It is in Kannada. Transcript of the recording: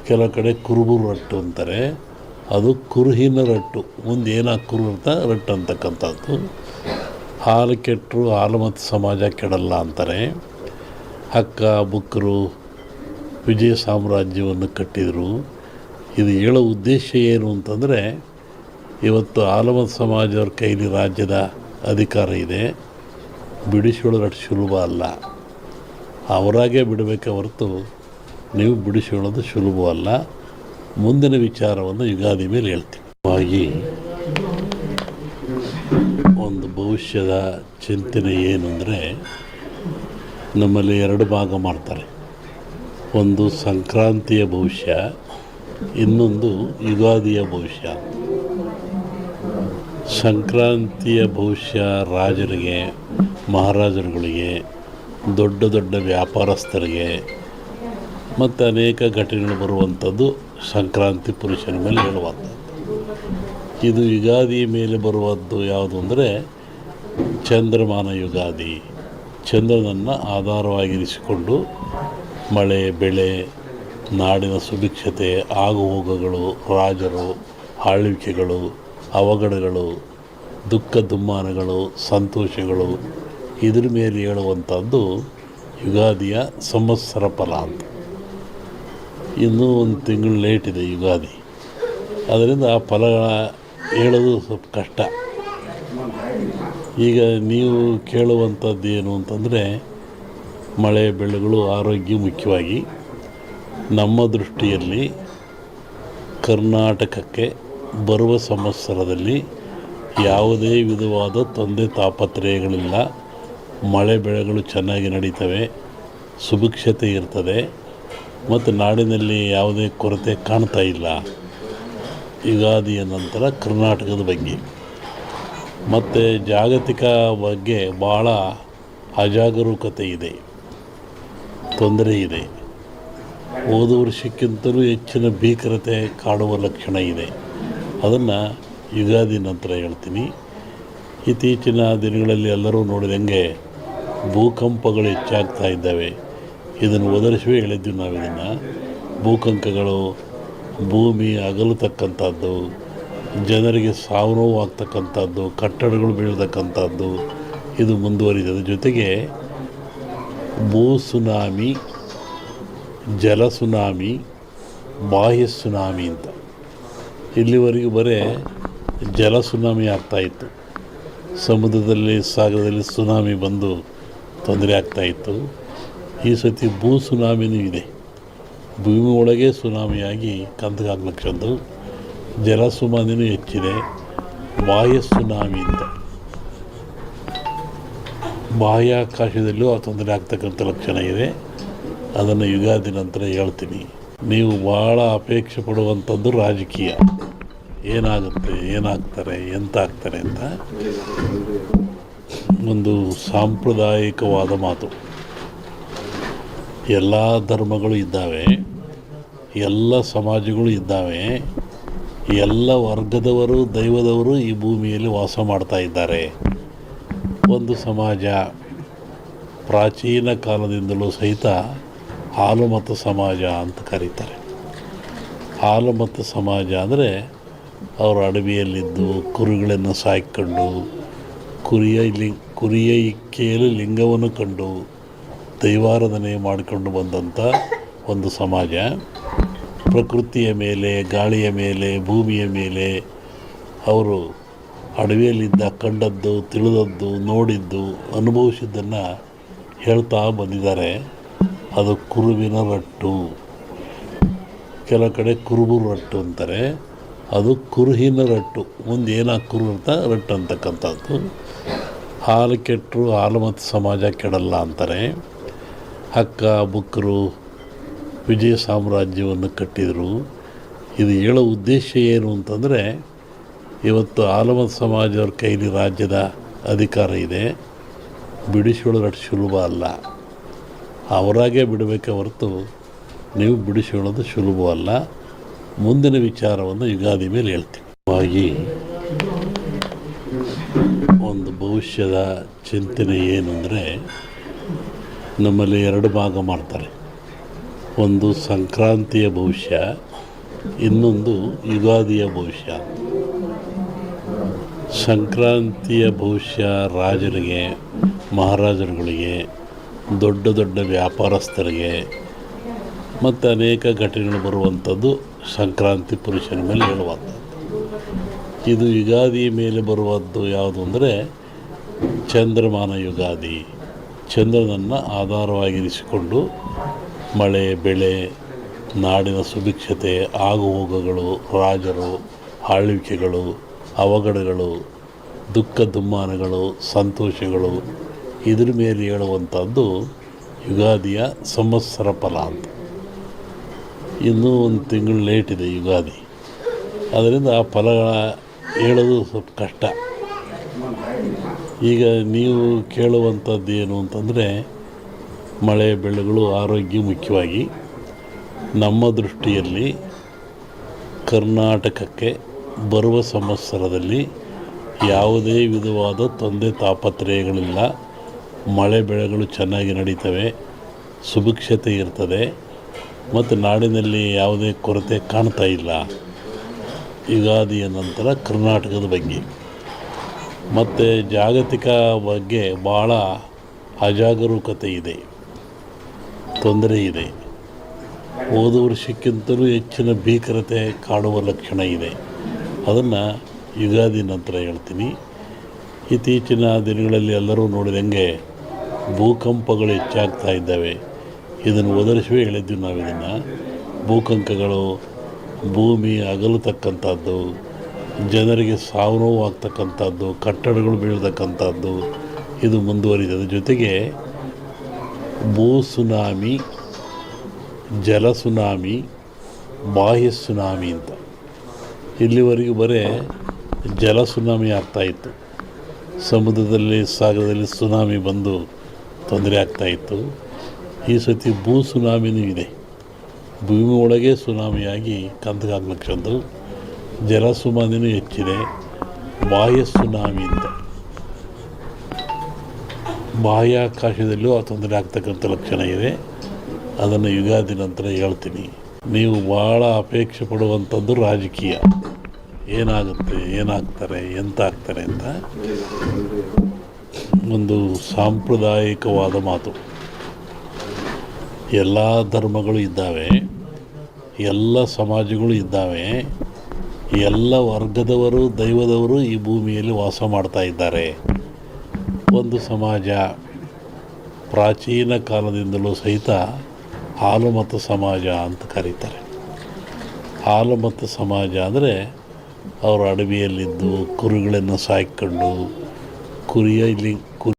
ಕೆಲವು ಕಡೆ ಕುರುಬೂರು ರಟ್ಟು ಅಂತಾರೆ, ಅದು ಕುರುಹಿನ ರಟ್ಟು, ಮುಂದೆ ಏನಾಗಿ ಕುರು ಇರ್ತಾ ರಟ್ಟು ಅಂತಕ್ಕಂಥದ್ದು. ಹಾಲು ಕೆಟ್ಟರು ಹಾಲು ಮತ್ತು ಸಮಾಜ ಕೆಡಲ್ಲ ಅಂತಾರೆ. ಹಕ್ಕ ಬುಕ್ಕರು ವಿಜಯ ಸಾಮ್ರಾಜ್ಯವನ್ನು ಕಟ್ಟಿದರು. ಇದು ಹೇಳೋ ಉದ್ದೇಶ ಏನು ಅಂತಂದರೆ, ಇವತ್ತು ಆಲಮತ್ ಸಮಾಜವ್ರ ಕೈಲಿ ರಾಜ್ಯದ ಅಧಿಕಾರ ಇದೆ, ಬಿಡಿಸಿಕೊಳ್ಳೋದು ಅಷ್ಟು ಸುಲಭ ಅಲ್ಲ. ಅವರಾಗೇ ಬಿಡಬೇಕೆ ಹೊರತು ನೀವು ಬಿಡಿಸಿಕೊಳ್ಳೋದು ಸುಲಭವಲ್ಲ. ಮುಂದಿನ ವಿಚಾರವನ್ನು ಯುಗಾದಿ ಮೇಲೆ ಹೇಳ್ತೀವಿ. ಹಾಗಾಗಿ ಒಂದು ಭವಿಷ್ಯದ ಚಿಂತನೆ ಏನು ಅಂದರೆ, ನಮ್ಮಲ್ಲಿ ಎರಡು ಭಾಗ ಮಾಡ್ತಾರೆ. ಒಂದು ಸಂಕ್ರಾಂತಿಯ ಭವಿಷ್ಯ, ಇನ್ನೊಂದು ಯುಗಾದಿಯ ಭವಿಷ್ಯ. ಸಂಕ್ರಾಂತಿಯ ಭವಿಷ್ಯ ರಾಜರಿಗೆ, ಮಹಾರಾಜರುಗಳಿಗೆ, ದೊಡ್ಡ ದೊಡ್ಡ ವ್ಯಾಪಾರಸ್ಥರಿಗೆ ಮತ್ತು ಅನೇಕ ಘಟನೆಗಳು ಬರುವಂಥದ್ದು ಸಂಕ್ರಾಂತಿ ಪುರುಷನ ಮೇಲೆ ಹೇಳುವಂಥದ್ದು. ಇದು ಯುಗಾದಿ ಮೇಲೆ ಬರುವಂಥದ್ದು ಯಾವುದು ಅಂದರೆ ಚಂದ್ರಮಾನ ಯುಗಾದಿ. ಚಂದ್ರನನ್ನು ಆಧಾರವಾಗಿರಿಸಿಕೊಂಡು ಮಳೆ, ಬೆಳೆ, ನಾಡಿನ ಸುಭಿಕ್ಷತೆ, ಆಗುಹೋಗುಗಳು, ರಾಜರು, ಆಳ್ವಿಕೆಗಳು, ಅವಘಡಗಳು, ದುಃಖ ದುಮ್ಮಾನಗಳು, ಸಂತೋಷಗಳು, ಇದ್ರ ಮೇಲೆ ಹೇಳುವಂಥದ್ದು ಯುಗಾದಿಯ ಸಂವತ್ಸರ ಫಲ ಅಂತ. ಇನ್ನೂ ಒಂದು ತಿಂಗಳು ಲೇಟ್ ಇದೆ ಯುಗಾದಿ, ಅದರಿಂದ ಆ ಫಲಗಳ ಹೇಳೋದು ಸ್ವಲ್ಪ ಕಷ್ಟ. ಈಗ ನೀವು ಕೇಳುವಂಥದ್ದು ಏನು ಅಂತಂದರೆ, ಮಳೆ ಬೆಳೆಗಳು, ಆರೋಗ್ಯ ಮುಖ್ಯವಾಗಿ. ನಮ್ಮ ದೃಷ್ಟಿಯಲ್ಲಿ ಕರ್ನಾಟಕಕ್ಕೆ ಬರುವ ಸಂವತ್ಸರದಲ್ಲಿ ಯಾವುದೇ ವಿಧವಾದ ತೊಂದರೆ ತಾಪತ್ರಯಗಳಿಲ್ಲ. ಮಳೆ ಬೆಳೆಗಳು ಚೆನ್ನಾಗಿ ನಡೀತವೆ, ಸುಭಿಕ್ಷತೆ ಇರ್ತದೆ ಮತ್ತು ನಾಡಿನಲ್ಲಿ ಯಾವುದೇ ಕೊರತೆ ಕಾಣ್ತಾ ಇಲ್ಲ. ಯುಗಾದಿಯ ನಂತರ ಕರ್ನಾಟಕದ ಬಗ್ಗೆ ಮತ್ತು ಜಾಗತಿಕ ಬಗ್ಗೆ ಭಾಳ ಅಜಾಗರೂಕತೆ ಇದೆ, ತೊಂದರೆ ಇದೆ. ಹೋದ ವರ್ಷಕ್ಕಿಂತಲೂ ಹೆಚ್ಚಿನ ಭೀಕರತೆ ಕಾಡುವ ಲಕ್ಷಣ ಇದೆ. ಅದನ್ನು ಯುಗಾದಿ ನಂತರ ಹೇಳ್ತೀನಿ. ಇತ್ತೀಚಿನ ದಿನಗಳಲ್ಲಿ ಎಲ್ಲರೂ ನೋಡಿದಂಗೆ ಭೂಕಂಪಗಳು ಹೆಚ್ಚಾಗ್ತಾ ಇದ್ದಾವೆ. ಇದನ್ನು ಒದರಿಸುವೆ ಹೇಳಿದ್ವಿ ನಾವು. ಇದನ್ನು ಭೂಕಂಪಗಳು, ಭೂಮಿ ಅಗಲತಕ್ಕಂಥದ್ದು, ಜನರಿಗೆ ಸಾವು ನೋವು ಆಗ್ತಕ್ಕಂಥದ್ದು, ಕಟ್ಟಡಗಳು ಬೀಳ್ತಕ್ಕಂಥದ್ದು, ಇದು ಮುಂದುವರಿದ ಜೊತೆಗೆ ಭೂ ಸುನಾಮಿ, ಜಲ ಸುನಾಮಿ, ಬಾಹ್ಯ ಸುನಾಮಿ ಅಂತ. ಇಲ್ಲಿವರೆಗೂ ಬರೀ ಜಲ ಸುನಾಮಿ ಆಗ್ತಾಯಿತ್ತು. ಸಮುದ್ರದಲ್ಲಿ, ಸಾಗರದಲ್ಲಿ ಸುನಾಮಿ ಬಂದು ತೊಂದರೆ ಆಗ್ತಾಯಿತ್ತು. ಈ ಸತಿ ಭೂ ಸುನಾಮಿನೂ ಇದೆ. ಭೂಮಿ ಒಳಗೆ ಸುನಾಮಿಯಾಗಿ ಕಂದಗಾಗ್ಲಕ್ಕಂದು ಜಲ ಸುನಾಮಿನೂ ಹೆಚ್ಚಿದೆ. ಬಾಹ್ಯ ಸುನಾಮಿ ಅಂತ ಬಾಹ್ಯಾಕಾಶದಲ್ಲೂ ಆ ತೊಂದರೆ ಆಗ್ತಕ್ಕಂಥ ಲಕ್ಷಣ ಇದೆ. ಅದನ್ನು ಯುಗಾದಿ ನಂತರ ಹೇಳ್ತೀನಿ. ನೀವು ಭಾಳ ಅಪೇಕ್ಷೆ ಪಡುವಂಥದ್ದು ರಾಜಕೀಯ. ಏನಾಗುತ್ತೆ, ಏನಾಗ್ತಾರೆ, ಎಂತ ಆಗ್ತಾರೆ ಅಂತ ಒಂದು ಸಾಂಪ್ರದಾಯಿಕವಾದ ಮಾತು. ಎಲ್ಲ ಧರ್ಮಗಳು ಇದ್ದಾವೆ, ಎಲ್ಲ ಸಮಾಜಗಳು ಇದ್ದಾವೆ, ಎಲ್ಲ ವರ್ಗದವರು, ದೈವದವರು ಈ ಭೂಮಿಯಲ್ಲಿ ವಾಸ ಮಾಡ್ತಾ ಇದ್ದಾರೆ. ಒಂದು ಸಮಾಜ ಪ್ರಾಚೀನ ಕಾಲದಿಂದಲೂ ಸಹಿತ ಹಾಲು ಮತ್ತು ಸಮಾಜ ಅಂತ ಕರೀತಾರೆ. ಹಾಲು ಮತ್ತು ಸಮಾಜ ಅಂದರೆ ಅವರು ಅಡವಿಯಲ್ಲಿದ್ದು ಕುರಿಗಳನ್ನು ಸಾಕಿಕೊಂಡು, ಕುರಿಯ ಇಕ್ಕೆಯಲ್ಲಿ ಲಿಂಗವನ್ನು ಕಂಡು ದೈವಾರಾಧನೆ ಮಾಡಿಕೊಂಡು ಬಂದಂಥ ಒಂದು ಸಮಾಜ. ಪ್ರಕೃತಿಯ ಮೇಲೆ, ಗಾಳಿಯ ಮೇಲೆ, ಭೂಮಿಯ ಮೇಲೆ ಅವರು ಅಡವಿಯಲ್ಲಿದ್ದ ಕಂಡದ್ದು, ತಿಳಿದದ್ದು, ನೋಡಿದ್ದು, ಅನುಭವಿಸಿದ್ದನ್ನು ಹೇಳ್ತಾ ಬಂದಿದ್ದಾರೆ. ಅದು ಕುರುವಿನ ರಟ್ಟು. ಕೆಲವು ಕಡೆ ಕುರುಬೂರು ರಟ್ಟು ಅಂತಾರೆ, ಅದು ಕುರುಹಿನ ರಟ್ಟು, ಮುಂದೆ ಏನಾಗಿ ಕುರು ಇರ್ತಾ ರಟ್ಟು ಅಂತಕ್ಕಂಥದ್ದು. ಹಾಲು ಕೆಟ್ಟರು ಹಾಲು ಮತ್ತು ಸಮಾಜ ಕೆಡಲ್ಲ ಅಂತಾರೆ. ಹಕ್ಕ ಬುಕ್ಕರು ವಿಜಯ ಸಾಮ್ರಾಜ್ಯವನ್ನು ಕಟ್ಟಿದರು. ಇದು ಹೇಳೋ ಉದ್ದೇಶ ಏನು ಅಂತಂದರೆ, ಇವತ್ತು ಆಲಮತ್ ಸಮಾಜವ್ರ ಕೈಲಿ ರಾಜ್ಯದ ಅಧಿಕಾರ ಇದೆ, ಬಿಡಿಸಿಕೊಳ್ಳೋದು ಅಷ್ಟು ಸುಲಭ ಅಲ್ಲ. ಅವರಾಗೇ ಬಿಡಬೇಕೆ ಹೊರತು ನೀವು ಬಿಡಿಸಿಕೊಳ್ಳೋದು ಸುಲಭವಲ್ಲ. ಮುಂದಿನ ವಿಚಾರವನ್ನು ಯುಗಾದಿ ಮೇಲೆ ಹೇಳ್ತೀವಿ. ಹಾಗಾಗಿ ಒಂದು ಭವಿಷ್ಯದ ಚಿಂತನೆ ಏನು ಅಂದರೆ, ನಮ್ಮಲ್ಲಿ ಎರಡು ಭಾಗ ಮಾಡ್ತಾರೆ. ಒಂದು ಸಂಕ್ರಾಂತಿಯ ಭವಿಷ್ಯ, ಇನ್ನೊಂದು ಯುಗಾದಿಯ ಭವಿಷ್ಯ. ಸಂಕ್ರಾಂತಿಯ ಭವಿಷ್ಯ ರಾಜರಿಗೆ, ಮಹಾರಾಜರುಗಳಿಗೆ, ದೊಡ್ಡ ದೊಡ್ಡ ವ್ಯಾಪಾರಸ್ಥರಿಗೆ ಮತ್ತು ಅನೇಕ ಘಟನೆಗಳು ಬರುವಂಥದ್ದು ಸಂಕ್ರಾಂತಿ ಪುರುಷನ ಮೇಲೆ ಹೇಳುವಂಥದ್ದು. ಇದು ಯುಗಾದಿ ಮೇಲೆ ಬರುವಂಥದ್ದು ಯಾವುದು ಅಂದರೆ ಚಂದ್ರಮಾನ ಯುಗಾದಿ. ಚಂದ್ರನನ್ನು ಆಧಾರವಾಗಿರಿಸಿಕೊಂಡು ಮಳೆ, ಬೆಳೆ, ನಾಡಿನ ಸುಭಿಕ್ಷತೆ, ಆಗುಹೋಗುಗಳು, ರಾಜರು, ಆಳ್ವಿಕೆಗಳು, ಅವಘಡಗಳು, ದುಃಖ ದುಮ್ಮಾನಗಳು, ಸಂತೋಷಗಳು, ಇದ್ರ ಮೇಲೆ ಹೇಳುವಂಥದ್ದು ಯುಗಾದಿಯ ಸಂವತ್ಸರ ಫಲ ಅಂತ. ಇನ್ನೂ ಒಂದು ತಿಂಗಳು ಲೇಟ್ ಇದೆ ಯುಗಾದಿ. ಅದರಿಂದ ಆ ಫಲ ಹೇಳೋದು ಸ್ವಲ್ಪ ಕಷ್ಟ. ಈಗ ನೀವು ಕೇಳುವಂಥದ್ದು ಏನು ಅಂತಂದರೆ ಮಳೆ ಬೆಳೆಗಳು, ಆರೋಗ್ಯ ಮುಖ್ಯವಾಗಿ. ನಮ್ಮ ದೃಷ್ಟಿಯಲ್ಲಿ ಕರ್ನಾಟಕಕ್ಕೆ ಬರುವ ಸಂವತ್ಸರದಲ್ಲಿ ಯಾವುದೇ ವಿಧವಾದ ತೊಂದರೆ ತಾಪತ್ರಯಗಳಿಲ್ಲ. ಮಳೆ ಬೆಳೆಗಳು ಚೆನ್ನಾಗಿ ನಡೀತವೆ, ಸುಭಿಕ್ಷತೆ ಇರ್ತದೆ ಮತ್ತು ನಾಡಿನಲ್ಲಿ ಯಾವುದೇ ಕೊರತೆ ಕಾಣ್ತಾ ಇಲ್ಲ. ಯುಗಾದಿಯ ನಂತರ ಕರ್ನಾಟಕದ ಬಗ್ಗೆ ಮತ್ತು ಜಾಗತಿಕ ಬಗ್ಗೆ ಭಾಳ ಅಜಾಗರೂಕತೆ ಇದೆ, ತೊಂದರೆ ಇದೆ. ಹೋದ ವರ್ಷಕ್ಕಿಂತಲೂ ಹೆಚ್ಚಿನ ಭೀಕರತೆ ಕಾಡುವ ಲಕ್ಷಣ ಇದೆ. ಅದನ್ನು ಯುಗಾದಿ ನಂತರ ಹೇಳ್ತೀನಿ. ಇತ್ತೀಚಿನ ದಿನಗಳಲ್ಲಿ ಎಲ್ಲರೂ ನೋಡಿದಂಗೆ ಭೂಕಂಪಗಳು ಹೆಚ್ಚಾಗ್ತಾ ಇದ್ದಾವೆ. ಇದನ್ನು ಒದರಿಸುವೇ ಹೇಳಿದ್ವಿ ನಾವು. ಇದನ್ನು ಭೂಕಂಪಗಳು, ಭೂಮಿ ಅಗಲತಕ್ಕಂಥದ್ದು, ಜನರಿಗೆ ಸಾವು ನೋವು ಆಗ್ತಕ್ಕಂಥದ್ದು, ಕಟ್ಟಡಗಳು ಬೀಳ್ತಕ್ಕಂಥದ್ದು ಇದು ಮುಂದುವರಿದ ಜೊತೆಗೆ ಭೂ ಸುನಾಮಿ, ಜಲ ಸುನಾಮಿ, ಬಾಹ್ಯ ಸುನಾಮಿ ಅಂತ ಇಲ್ಲಿವರೆಗೂ ಬರೀ ಜಲ ಸುನಾಮಿ ಆಗ್ತಾಯಿತ್ತು. ಸಮುದ್ರದಲ್ಲಿ, ಸಾಗರದಲ್ಲಿ ಸುನಾಮಿ ಬಂದು ತೊಂದರೆ ಆಗ್ತಾಯಿತ್ತು. ಈ ಸತಿ ಭೂ ಸುನಾಮಿನೂ ಇದೆ. ಭೂಮಿ ಒಳಗೆ ಸುನಾಮಿಯಾಗಿ ಕಂದಗಾಗ್ಲಕ್ಷದ್ದು. ಜಲ ಸುನಾಮಿನೂ ಹೆಚ್ಚಿದೆ. ಬಾಹ್ಯ ಸುನಾಮಿ ಅಂತ ಬಾಹ್ಯಾಕಾಶದಲ್ಲೂ ಆ ತೊಂದರೆ ಆಗ್ತಕ್ಕಂಥ ಲಕ್ಷಣ ಇದೆ. ಅದನ್ನು ಯುಗಾದಿ ನಂತರ ಹೇಳ್ತೀನಿ. ನೀವು ಭಾಳ ಅಪೇಕ್ಷೆ ಪಡುವಂಥದ್ದು ರಾಜಕೀಯ. ಏನಾಗುತ್ತೆ, ಏನಾಗ್ತಾರೆ, ಎಂತ ಆಗ್ತಾರೆ ಅಂತ ಒಂದು ಸಾಂಪ್ರದಾಯಿಕವಾದ ಮಾತು. ಎಲ್ಲ ಧರ್ಮಗಳು ಇದ್ದಾವೆ, ಎಲ್ಲ ಸಮಾಜಗಳು ಇದ್ದಾವೆ, ಎಲ್ಲ ವರ್ಗದವರು, ದೈವದವರು ಈ ಭೂಮಿಯಲ್ಲಿ ವಾಸ ಮಾಡ್ತಾ ಇದ್ದಾರೆ. ಒಂದು ಸಮಾಜ ಪ್ರಾಚೀನ ಕಾಲದಿಂದಲೂ ಸಹಿತ ಹಾಲುಮತ ಸಮಾಜ ಅಂತ ಕರೀತಾರೆ. ಹಾಲುಮತ ಸಮಾಜ ಅಂದರೆ ಅವರು ಅಡವಿಯಲ್ಲಿದ್ದು ಕುರಿಗಳನ್ನು ಸಾಕಿಕೊಂಡು ಕುರಿಯಲ್ಲಿ